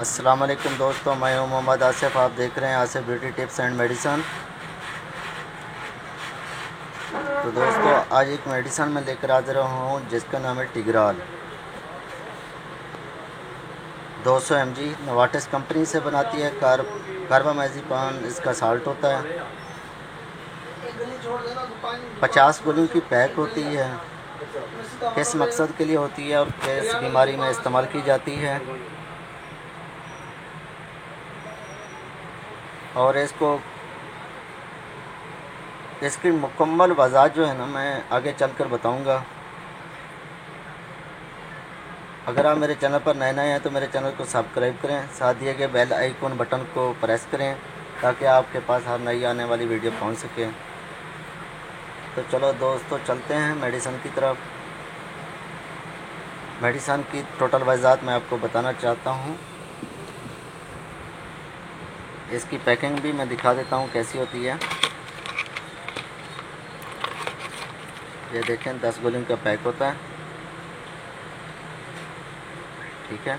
السلام علیکم دوستوں، میں ہوں محمد آصف۔ آپ دیکھ رہے ہیں Asif beauty tips and medicine. تو دوستوں، آج ایک میڈیسن میں لے کر حاضر ہوں جس کا نام ہے ٹگرال 200 mg۔ نواٹس کمپنی سے بناتی ہے۔ کاربامازیپام اس کا سالٹ ہوتا ہے۔ 50 گولیوں کی پیک ہوتی ہے۔ کس مقصد کے لیے ہوتی ہے اور کس بیماری میں استعمال کی جاتی ہے، اور اس کی مکمل وضاحت جو ہے نا میں آگے چل کر بتاؤں گا۔ اگر آپ میرے چینل پر نئے ہیں تو میرے چینل کو سبسکرائب کریں، ساتھ دیے گئے بیل آئیکن بٹن کو پریس کریں تاکہ آپ کے پاس ہر نئی آنے والی ویڈیو پہنچ سکے۔ تو چلو دوستو، چلتے ہیں میڈیسن کی طرف۔ میڈیسن کی ٹوٹل وضاحت میں آپ کو بتانا چاہتا ہوں۔ اس کی پیکنگ بھی میں دکھا دیتا ہوں کیسی ہوتی ہے۔ یہ دیکھیں 10 گولیوں کا پیک ہوتا ہے، ٹھیک ہے۔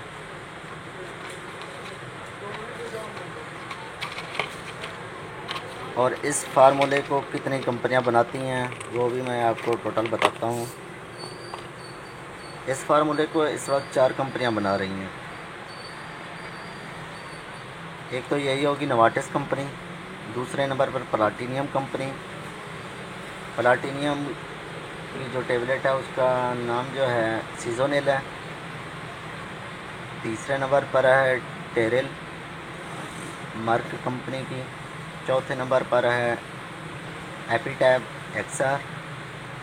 اور اس فارمولے کو کتنی کمپنیاں بناتی ہیں وہ بھی میں آپ کو ٹوٹل بتاتا ہوں۔ اس فارمولے کو اس وقت 4 کمپنیاں بنا رہی ہیں۔ ایک تو یہی ہوگی نواٹس کمپنی، دوسرے نمبر پر پلاٹینیم کمپنی۔ پلاٹینیم کی جو ٹیبلٹ ہے اس کا نام جو ہے سیزونل ہے۔ تیسرے نمبر پر ہے ٹیرل مرک کمپنی کی۔ چوتھے نمبر پر ہے ایپیٹیب ایکسر،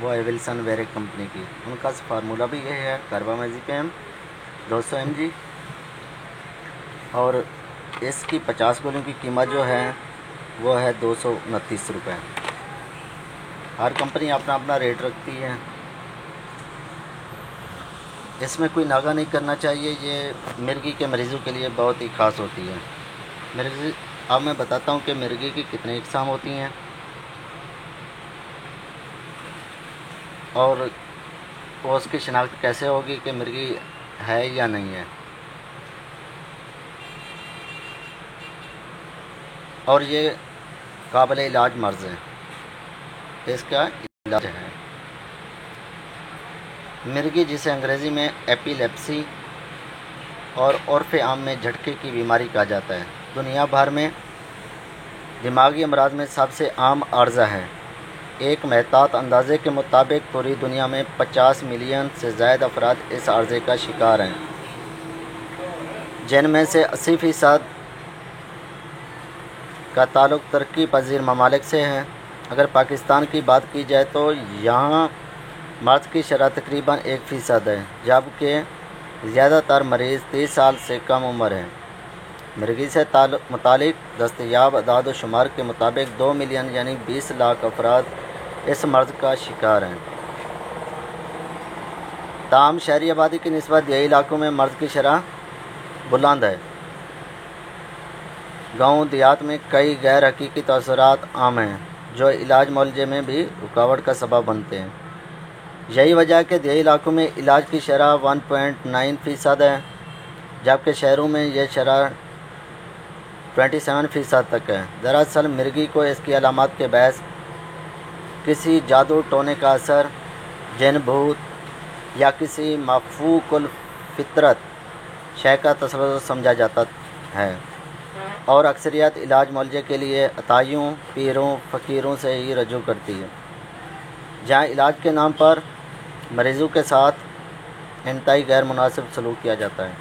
وہ ہے ولسن ویرک کمپنی کی۔ ان کا فارمولہ بھی یہ ہے کاربامازیپام 200 mg، اور اس کی 50 گولیوں کی قیمت جو ہے وہ ہے 229 روپے۔ ہر کمپنی اپنا اپنا ریٹ رکھتی ہے، اس میں کوئی ناغہ نہیں کرنا چاہیے۔ یہ مرگی کے مریضوں کے لیے بہت ہی خاص ہوتی ہے۔ اب میں بتاتا ہوں کہ مرگی کی کتنی اقسام ہوتی ہیں اور اس کی شناخت کیسے ہوگی کہ مرگی ہے یا نہیں ہے، اور یہ قابل علاج مرض ہے، اس کا علاج ہے۔ مرگی، جسے انگریزی میں ایپیلیپسی اور عرف عام میں جھٹکے کی بیماری کہا جاتا ہے، دنیا بھر میں دماغی امراض میں سب سے عام عارضہ ہے۔ ایک محتاط اندازے کے مطابق پوری دنیا میں 50 ملین سے زائد افراد اس عارضے کا شکار ہیں، جن میں سے 80% کا تعلق ترقی پذیر ممالک سے ہے۔ اگر پاکستان کی بات کی جائے تو یہاں مرض کی شرح تقریباً 1% ہے، جبکہ زیادہ تر مریض 30 سال سے کم عمر ہیں۔ مرگی سے متعلق دستیاب اعداد و شمار کے مطابق 2 ملین یعنی 20 لاکھ افراد اس مرض کا شکار ہیں۔ تاہم شہری آبادی کی نسبت دیہی علاقوں میں مرض کی شرح بلند ہے۔ گاؤں دیہات میں کئی غیر حقیقی تاثرات عام ہیں جو علاج معالجے میں بھی رکاوٹ کا سبب بنتے ہیں۔ یہی وجہ ہے کہ دیہی علاقوں میں علاج کی شرح 1.9% ہے، جبکہ شہروں میں یہ شرح 27% تک ہے۔ دراصل مرگی کو اس کی علامات کے باعث کسی جادو ٹونے کا اثر، جن بھوت یا کسی مفعوق الفطرت شے کا تسلسل سمجھا جاتا ہے، اور اکثریت علاج معالجے کے لیے عطائیوں، پیروں، فقیروں سے ہی رجوع کرتی ہے، جہاں علاج کے نام پر مریضوں کے ساتھ انتہائی غیر مناسب سلوک کیا جاتا ہے۔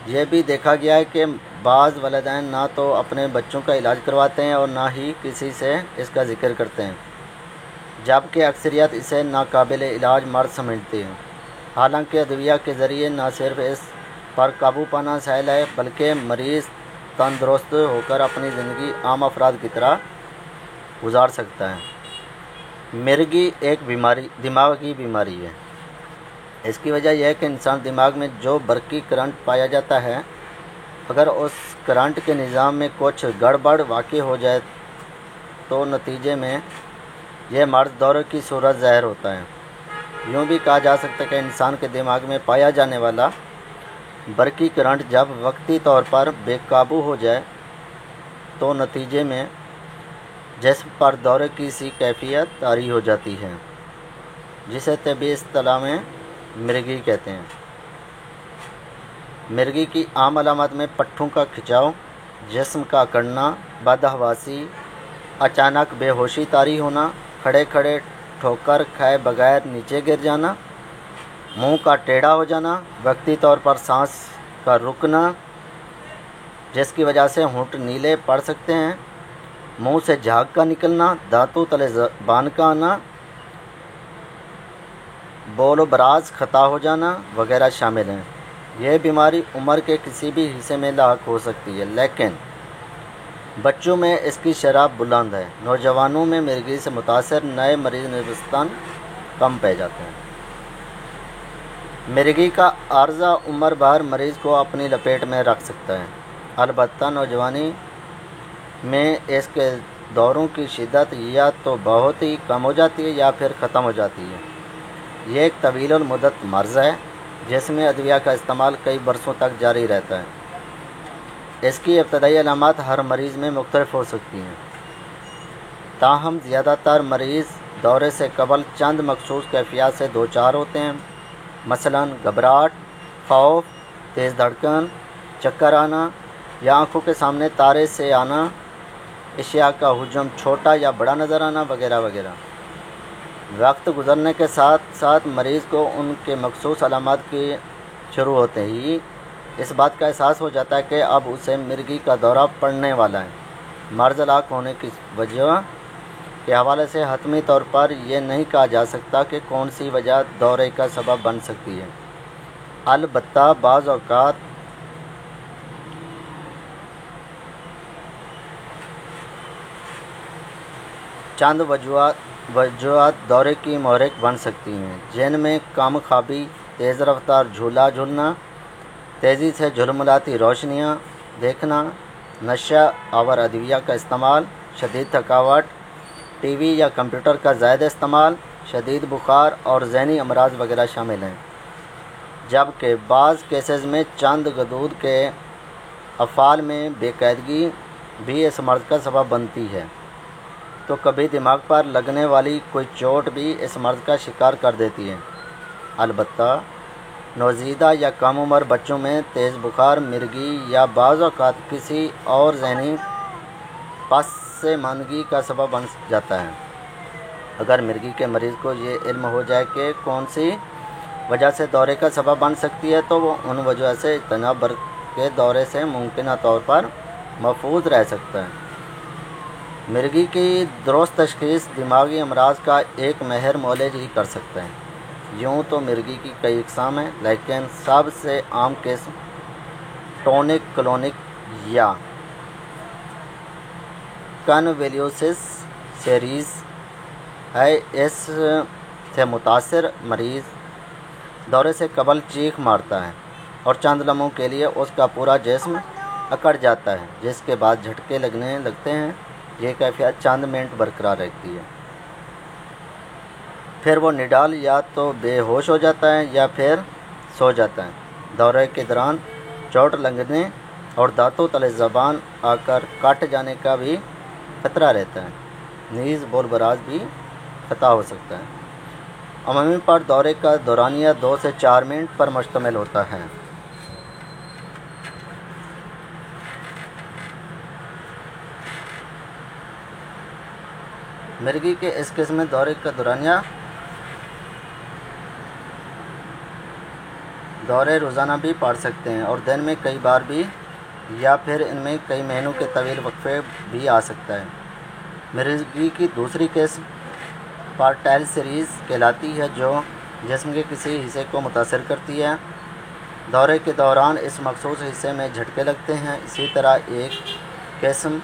یہ بھی دیکھا گیا ہے کہ بعض والدین نہ تو اپنے بچوں کا علاج کرواتے ہیں اور نہ ہی کسی سے اس کا ذکر کرتے ہیں، جبکہ اکثریت اسے ناقابل علاج مرض سمجھتی ہے۔ حالانکہ ادویہ کے ذریعے نہ صرف اس پر قابو پانا سہل ہے بلکہ مریض تندرست ہو کر اپنی زندگی عام افراد کی طرح گزار سکتا ہے۔ مرگی ایک دماغی بیماری ہے۔ اس کی وجہ یہ ہے کہ انسان دماغ میں جو برقی کرنٹ پایا جاتا ہے، اگر اس کرنٹ کے نظام میں کچھ گڑبڑ واقع ہو جائے تو نتیجے میں یہ مرض دورے کی صورت ظاہر ہوتا ہے۔ یوں بھی کہا جا سکتا ہے کہ انسان کے دماغ میں پایا جانے والا برقی کرنٹ جب وقتی طور پر بے قابو ہو جائے تو نتیجے میں جسم پر دورے کی سی کیفیت طاری ہو جاتی ہے، جسے طبی اصطلاح میں مرگی کہتے ہیں۔ مرگی کی عام علامات میں پٹھوں کا کھنچاؤ، جسم کا اکڑنا، بدحواسی، اچانک بے ہوشی طاری ہونا، کھڑے کھڑے ٹھوکر کھائے بغیر نیچے گر جانا، منہ کا ٹیڑھا ہو جانا، وقتی طور پر سانس کا رکنا جس کی وجہ سے ہونٹ نیلے پڑ سکتے ہیں، منہ سے جھاگ کا نکلنا، دانتوں تلے زبان کا آنا، بول و براز خطا ہو جانا وغیرہ شامل ہیں۔ یہ بیماری عمر کے کسی بھی حصے میں لاحق ہو سکتی ہے، لیکن بچوں میں اس کی شرح بلند ہے۔ نوجوانوں میں مرگی سے متاثر نئے مریض نسبتاً کم پائے جاتے ہیں۔ مرگی کا عارضہ عمر بھر مریض کو اپنی لپیٹ میں رکھ سکتا ہے، البتہ نوجوانی میں اس کے دوروں کی شدت یا تو بہت ہی کم ہو جاتی ہے یا پھر ختم ہو جاتی ہے۔ یہ ایک طویل المدت مرض ہے جس میں ادویہ کا استعمال کئی برسوں تک جاری رہتا ہے۔ اس کی ابتدائی علامات ہر مریض میں مختلف ہو سکتی ہیں، تاہم زیادہ تر مریض دورے سے قبل چند مخصوص کیفیات سے دوچار ہوتے ہیں، مثلاً گھبراہٹ، خوف، تیز دھڑکن، چکر آنا یا آنکھوں کے سامنے تارے سے آنا، اشیاء کا حجم چھوٹا یا بڑا نظر آنا وغیرہ وغیرہ۔ وقت گزرنے کے ساتھ ساتھ مریض کو ان کے مخصوص علامات کی شروع ہوتے ہی اس بات کا احساس ہو جاتا ہے کہ اب اسے مرگی کا دورہ پڑنے والا ہے۔ مرض لاحق ہونے کی وجہ کے حوالے سے حتمی طور پر یہ نہیں کہا جا سکتا کہ کون سی وجہ دورے کا سبب بن سکتی ہے، البتہ بعض اوقات چند وجوہات دورے کی محرک بن سکتی ہیں، جن میں کم خوابی، تیز رفتار جھولا جھولنا، تیزی سے جھلملاتی روشنیاں دیکھنا، نشہ آور ادویہ کا استعمال، شدید تھکاوٹ، ٹی وی یا کمپیوٹر کا زائد استعمال، شدید بخار اور ذہنی امراض وغیرہ شامل ہیں، جبکہ بعض کیسز میں چند غدود کے افعال میں بے قاعدگی بھی اس مرض کا سبب بنتی ہے، تو کبھی دماغ پر لگنے والی کوئی چوٹ بھی اس مرض کا شکار کر دیتی ہے۔ البتہ نوزائیدہ یا کم عمر بچوں میں تیز بخار مرگی یا بعض اوقات کسی اور ذہنی پسماندگی کا سبب بن جاتا ہے۔ اگر مرگی کے مریض کو یہ علم ہو جائے کہ کون سی وجہ سے دورے کا سبب بن سکتی ہے تو وہ ان وجہ سے اجتناب کے دورے سے ممکنہ طور پر محفوظ رہ سکتا ہے۔ مرگی کی درست تشخیص دماغی امراض کا ایک ماہر معالج ہی کر سکتا ہے۔ یوں تو مرگی کی کئی اقسام ہیں، لیکن سب سے عام قسم ٹونک کلونک یا کنولیوسس سیریز ہے۔ اس سے متاثر مریض دورے سے قبل چیخ مارتا ہے اور چند لمحوں کے لیے اس کا پورا جسم اکڑ جاتا ہے، جس کے بعد جھٹکے لگنے لگتے ہیں۔ یہ کیفیت چند منٹ برقرار رہتی ہے، پھر وہ نڈال یا تو بے ہوش ہو جاتا ہے یا پھر سو جاتا ہے۔ دورے کے دوران چوٹ لگنے اور دانتوں تلے زبان آ کر کٹ جانے کا بھی خطرہ رہتا ہے، نیز بول براز بھی خطا ہو سکتا ہے۔ عمومی پر دورے کا دورانیہ 2 سے 4 منٹ پر مشتمل ہوتا ہے۔ مرگی کے اس قسم میں دورے کا دورے روزانہ بھی پڑ سکتے ہیں اور دن میں کئی بار بھی، یا پھر ان میں کئی مہینوں کے طویل وقفے بھی آ سکتا ہے۔ مرگی کی دوسری قسم پارٹائل سیریز کہلاتی ہے، جو جسم کے کسی حصے کو متاثر کرتی ہے۔ دورے کے دوران اس مخصوص حصے میں جھٹکے لگتے ہیں۔ اسی طرح ایک قسم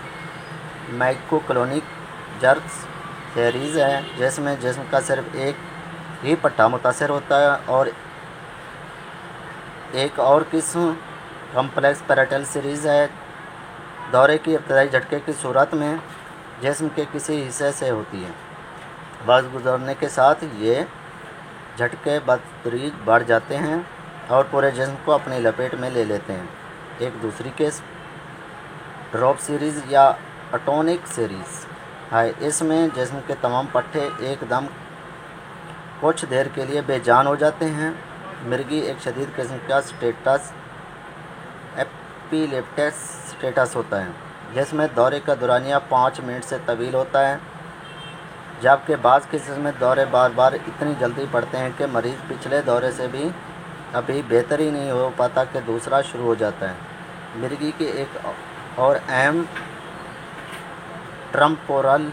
مائکرو کلونک جرکس سیریز ہے، جس میں جسم کا صرف ایک ہی پٹھا متاثر ہوتا ہے، اور ایک اور قسم کمپلیکس پیرائٹل سیریز ہے۔ دورے کی ابتدائی جھٹکے کی صورت میں جسم کے کسی حصے سے ہوتی ہے۔ وقت گزرنے کے ساتھ یہ جھٹکے بتدریج بڑھ جاتے ہیں اور پورے جسم کو اپنی لپیٹ میں لے لیتے ہیں۔ ایک دوسری کیس ڈراپ سیریز یا اٹونک سیریز ہے۔ اس میں جسم کے تمام پٹھے ایک دم کچھ دیر کے لیے بے جان ہو جاتے ہیں۔ مرگی ایک شدید قسم کا سٹیٹس ایپیلیپٹس سٹیٹس ہوتا ہے، جس میں دورے کا دورانیہ 5 منٹ سے طویل ہوتا ہے، جبکہ بعض کیسز میں دورے بار بار اتنی جلدی پڑتے ہیں کہ مریض پچھلے دورے سے بھی ابھی بہتر ہی نہیں ہو پاتا کہ دوسرا شروع ہو جاتا ہے۔ مرگی کی ایک اور اہم ٹرمپورل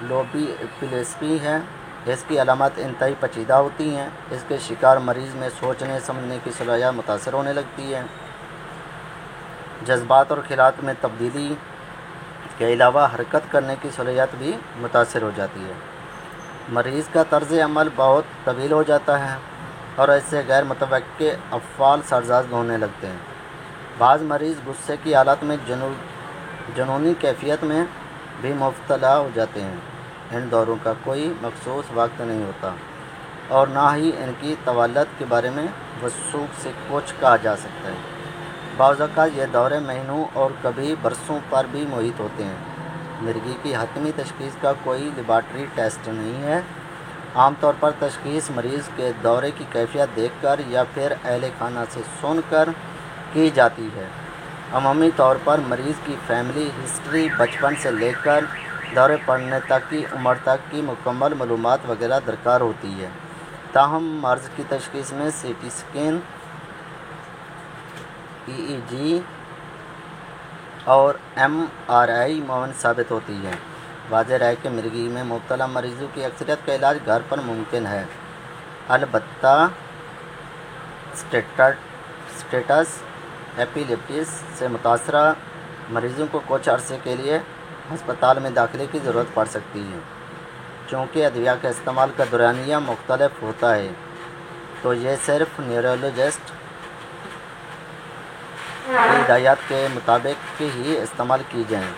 لوبی ایپیلیپسی ہے۔ اس کی علامات انتہائی پیچیدہ ہوتی ہیں۔ اس کے شکار مریض میں سوچنے سمجھنے کی صلاحیت متاثر ہونے لگتی ہے۔ جذبات اور خیالات میں تبدیلی کے علاوہ حرکت کرنے کی صلاحیت بھی متاثر ہو جاتی ہے۔ مریض کا طرز عمل بہت طویل ہو جاتا ہے اور اس سے غیر متوقع افعال سرزد ہونے لگتے ہیں۔ بعض مریض غصے کی حالت میں جنونی کیفیت میں بھی مبتلا ہو جاتے ہیں۔ ان دوروں کا کوئی مخصوص وقت نہیں ہوتا اور نہ ہی ان کی طوالت کے بارے میں وثوق سے کچھ کہا جا سکتا ہے۔ بعض اوقات یہ دورے مہینوں اور کبھی برسوں پر بھی محیط ہوتے ہیں۔ مرگی کی حتمی تشخیص کا کوئی لیبارٹری ٹیسٹ نہیں ہے۔ عام طور پر تشخیص مریض کے دورے کی کیفیت دیکھ کر یا پھر اہل خانہ سے سن کر کی جاتی ہے۔ عمومی طور پر مریض کی فیملی ہسٹری، بچپن سے لے کر دورے پڑنے تک کی عمر تک کی مکمل معلومات وغیرہ درکار ہوتی ہے۔ تاہم مرض کی تشخیص میں سی ٹی اسکین، ای ای جی اور ایم آر آئی معاون ثابت ہوتی ہے۔ واضح ہے کہ مرگی میں مبتلا مریضوں کی اکثریت کا علاج گھر پر ممکن ہے، البتہ سٹیٹس ایپیلیپٹس سے متاثرہ مریضوں کو کچھ عرصے کے لیے ہسپتال میں داخلے کی ضرورت پڑ سکتی ہے۔ چونکہ ادویہ کے استعمال کا دورانیہ مختلف ہوتا ہے، تو یہ صرف نیورولوجسٹ کی ہدایات کے مطابق ہی استعمال کی جائیں۔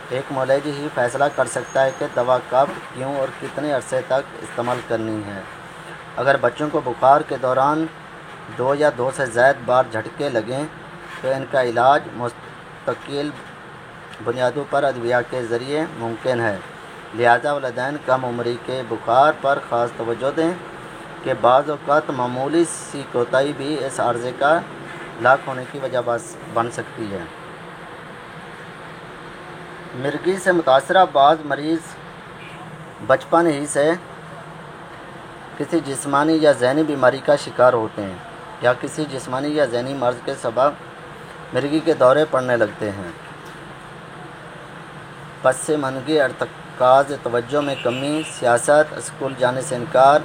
ایک معالج ہی فیصلہ کر سکتا ہے کہ دوا کب، کیوں اور کتنے عرصے تک استعمال کرنی ہے۔ اگر بچوں کو بخار کے دوران 2 یا 2 سے زائد بار جھٹکے لگیں تو ان کا علاج مستقل بنیادوں پر ادویہ کے ذریعے ممکن ہے۔ لہذا والدین کم عمری کے بخار پر خاص توجہ دیں کہ بعض اوقات معمولی سی کوتاہی بھی اس عارضے کا لاک ہونے کی وجہ بن سکتی ہے۔ مرگی سے متاثرہ بعض مریض بچپن ہی سے کسی جسمانی یا ذہنی بیماری کا شکار ہوتے ہیں یا کسی جسمانی یا ذہنی مرض کے سبب مرگی کے دورے پڑنے لگتے ہیں۔ پس منظر ارتکاز توجہ میں کمی، سیاست، اسکول جانے سے انکار،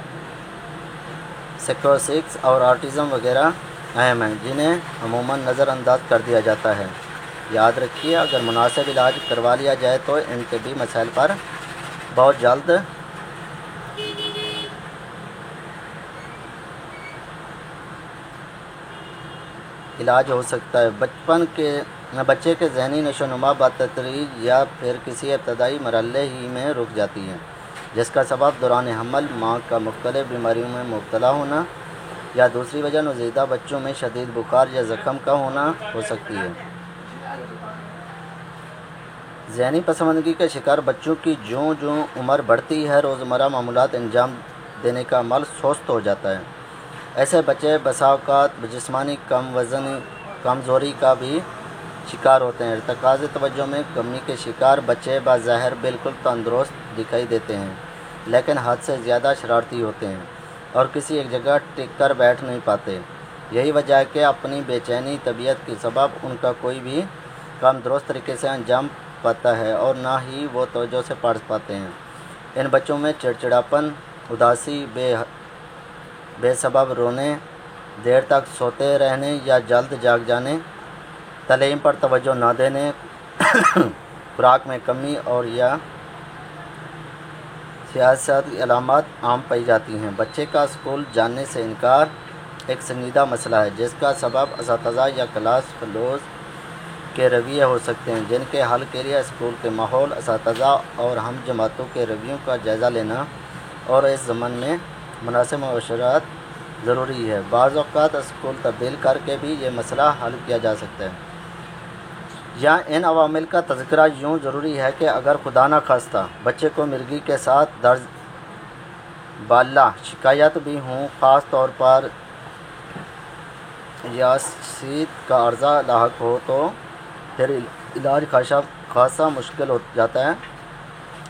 سائیکوسس اور آٹزم وغیرہ اہم ہیں، جنہیں عموماً نظر انداز کر دیا جاتا ہے۔ یاد رکھیے، اگر مناسب علاج کروا لیا جائے تو ان طبی مسائل پر بہت جلد علاج ہو سکتا ہے۔ بچے کے ذہنی نشو و نما بتدریج یا پھر کسی ابتدائی مرحلے ہی میں رک جاتی ہے، جس کا سبب دوران حمل ماں کا مختلف بیماریوں میں مبتلا ہونا یا دوسری وجہ نوزائیدہ بچوں میں شدید بخار یا زخم کا ہونا ہو سکتی ہے۔ ذہنی پسماندگی کے شکار بچوں کی جوں عمر بڑھتی ہے، روزمرہ معمولات انجام دینے کا عمل سست ہو جاتا ہے۔ ایسے بچے بسا اوقات جسمانی کمزوری کا بھی شکار ہوتے ہیں۔ ارتکاز توجہ میں کمی کے شکار بچے بظاہر بالکل تندرست دکھائی دیتے ہیں، لیکن حد سے زیادہ شرارتی ہوتے ہیں اور کسی ایک جگہ ٹک کر بیٹھ نہیں پاتے۔ یہی وجہ ہے کہ اپنی بے چینی طبیعت کے سبب ان کا کوئی بھی کام درست طریقے سے انجام پاتا ہے اور نہ ہی وہ توجہ سے پڑھ پاتے ہیں۔ ان بچوں میں چڑچڑاپن، اداسی، بے سبب رونے، دیر تک سوتے رہنے یا جلد جاگ جانے، تعلیم پر توجہ نہ دینے، خوراک میں کمی اور یا سیاست کی علامات عام پائی جاتی ہیں۔ بچے کا اسکول جانے سے انکار ایک سنجیدہ مسئلہ ہے، جس کا سبب اساتذہ یا کلاس فیلوز کے رویے ہو سکتے ہیں، جن کے حل کے لیے اسکول کے ماحول، اساتذہ اور ہم جماعتوں کے رویوں کا جائزہ لینا اور اس ضمن میں مناسب مشورات ضروری ہے۔ بعض اوقات اسکول تبدیل کر کے بھی یہ مسئلہ حل کیا جا سکتا ہے۔ یہاں ان عوامل کا تذکرہ یوں ضروری ہے کہ اگر خدا نخواستہ بچے کو مرگی کے ساتھ درج بالا شکایت بھی ہوں، خاص طور پر یاسیت کا عرضہ لاحق ہو، تو پھر علاج خاصا مشکل ہو جاتا ہے۔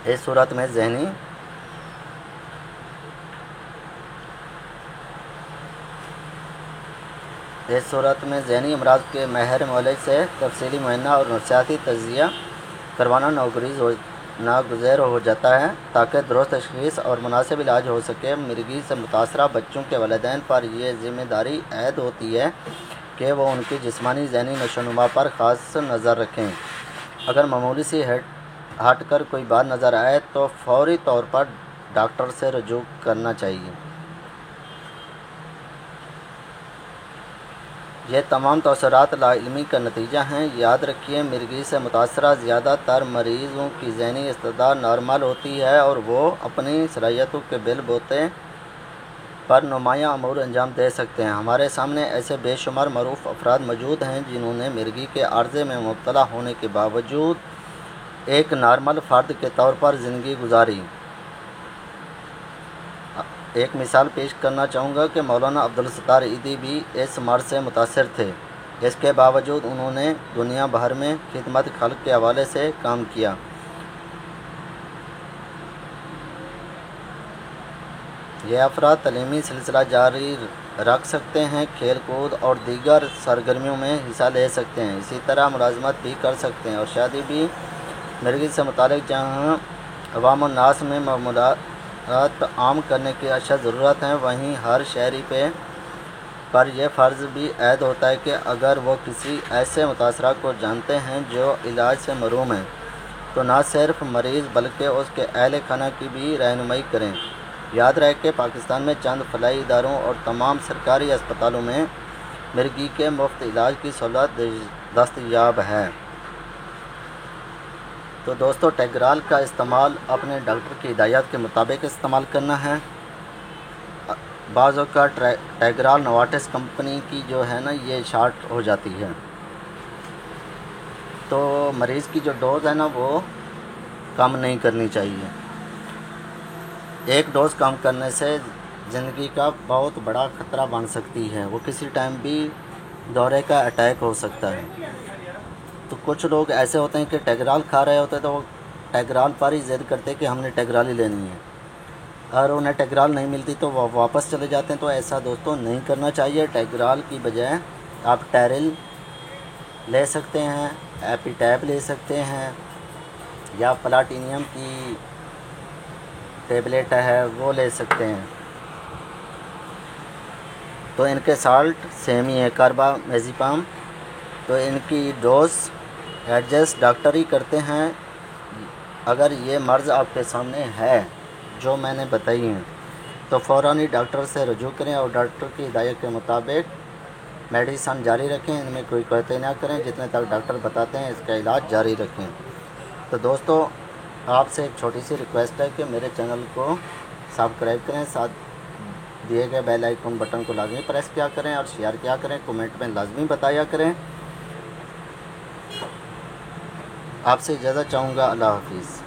اس صورت میں ذہنی امراض کے ماہر معالج سے تفصیلی معائنہ اور نفسیاتی تجزیہ کروانا ناگزیر ہو جاتا ہے تاکہ درست تشخیص اور مناسب علاج ہو سکے۔ مرگی سے متاثرہ بچوں کے والدین پر یہ ذمہ داری عائد ہوتی ہے کہ وہ ان کی جسمانی ذہنی نشو و نما پر خاص نظر رکھیں۔ اگر معمولی سی ہٹ کر کوئی بات نظر آئے تو فوری طور پر ڈاکٹر سے رجوع کرنا چاہیے۔ یہ تمام تاثرات لا علمی کا نتیجہ ہیں۔ یاد رکھیے، مرگی سے متاثرہ زیادہ تر مریضوں کی ذہنی استعداد نارمل ہوتی ہے اور وہ اپنی صلاحیتوں کے بل بوتے پر نمایاں امور انجام دے سکتے ہیں۔ ہمارے سامنے ایسے بے شمار معروف افراد موجود ہیں جنہوں نے مرگی کے عارضے میں مبتلا ہونے کے باوجود ایک نارمل فرد کے طور پر زندگی گزاری۔ ایک مثال پیش کرنا چاہوں گا کہ مولانا عبدالستار ایدھی بھی اس مرض سے متاثر تھے۔ اس کے باوجود انہوں نے دنیا بھر میں خدمت خلق کے حوالے سے کام کیا۔ یہ افراد تعلیمی سلسلہ جاری رکھ سکتے ہیں، کھیل کود اور دیگر سرگرمیوں میں حصہ لے سکتے ہیں، اسی طرح ملازمت بھی کر سکتے ہیں اور شادی بھی۔ مرگی سے متعلق جہاں عوام الناس میں معلومات عام کرنے کی اشد ضرورت ہے، وہیں ہر شہری پر یہ فرض بھی عائد ہوتا ہے کہ اگر وہ کسی ایسے متاثرہ کو جانتے ہیں جو علاج سے محروم ہے تو نہ صرف مریض بلکہ اس کے اہل خانہ کی بھی رہنمائی کریں۔ یاد رہے کہ پاکستان میں چند فلاحی اداروں اور تمام سرکاری اسپتالوں میں مرگی کے مفت علاج کی سہولت دستیاب ہے۔ تو دوستو، ٹیگرال کا استعمال اپنے ڈاکٹر کی ہدایات کے مطابق استعمال کرنا ہے۔ بعض اوقات ٹیگرال نوارٹس کمپنی کی جو ہے نا، یہ شارٹ ہو جاتی ہے، تو مریض کی جو ڈوز ہے نا وہ کم نہیں کرنی چاہیے۔ ایک ڈوز کم کرنے سے زندگی کا بہت بڑا خطرہ بن سکتی ہے، وہ کسی ٹائم بھی دورے کا اٹیک ہو سکتا ہے۔ تو کچھ لوگ ایسے ہوتے ہیں کہ ٹیگرال کھا رہے ہوتے ہیں تو وہ ٹیگرال پر ہی ضد کرتے ہیں کہ ہم نے ٹیگرال ہی لینی ہے، اور انہیں ٹیگرال نہیں ملتی تو وہ واپس چلے جاتے ہیں۔ تو ایسا دوستوں نہیں کرنا چاہیے۔ ٹیگرال کی بجائے آپ ٹیرل لے سکتے ہیں، ایپی ٹیب لے سکتے ہیں، یا پلاٹینیم کی ٹیبلٹ ہے وہ لے سکتے ہیں۔ تو ان کے سالٹ سیم ہی ہے، کاربامازیپام۔ تو ان کی ڈوز ایڈجسٹ ڈاکٹر ہی کرتے ہیں۔ اگر یہ مرض آپ کے سامنے ہے جو میں نے بتائی ہیں تو فوراً ہی ڈاکٹر سے رجوع کریں اور ڈاکٹر کی ہدایت کے مطابق میڈیسن جاری رکھیں، ان میں کوئی کوتاہی نہ کریں، جتنے تک ڈاکٹر بتاتے ہیں اس کا علاج جاری رکھیں۔ تو دوستو، آپ سے ایک چھوٹی سی ریکویسٹ ہے کہ میرے چینل کو سبسکرائب کریں، ساتھ دیے گئے بیل آئیکن بٹن کو لازمی پریس کیا کریں اور شیئر کیا کریں، کومنٹ میں لازمی بتایا کریں۔ آپ سے اجازت چاہوں گا۔ اللہ حافظ۔